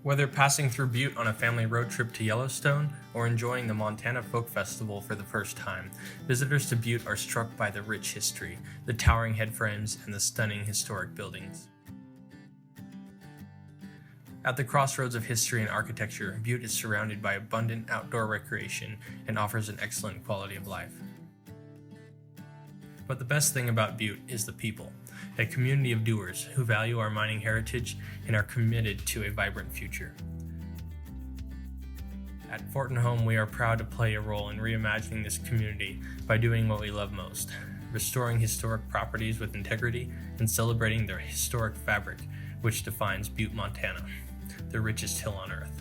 Whether passing through Butte on a family road trip to Yellowstone or enjoying the Montana Folk Festival for the first time, visitors to Butte are struck by the rich history, the towering headframes, and the stunning historic buildings. At the crossroads of history and architecture, Butte is surrounded by abundant outdoor recreation and offers an excellent quality of life. But the best thing about Butte is the people, a community of doers who value our mining heritage and are committed to a vibrant future. At FŌRT HŌM, we are proud to play a role in reimagining this community by doing what we love most, restoring historic properties with integrity and celebrating their historic fabric, which defines Butte, Montana, the richest hill on earth.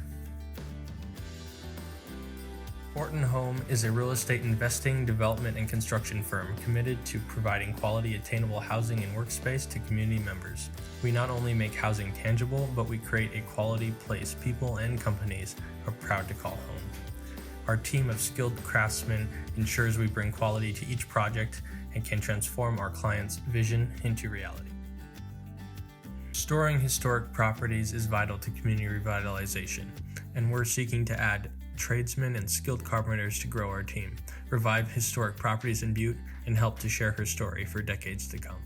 FŌRT HŌM is a real estate investing, development, and construction firm committed to providing quality, attainable housing and workspace to community members. We not only make housing tangible, but we create a quality place people and companies are proud to call home. Our team of skilled craftsmen ensures we bring quality to each project and can transform our clients' vision into reality. Restoring historic properties is vital to community revitalization, and we're seeking to add tradesmen and skilled carpenters to grow our team, revive historic properties in Butte, and help to share her story for decades to come.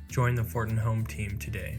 Join the FŌRT HŌM team today.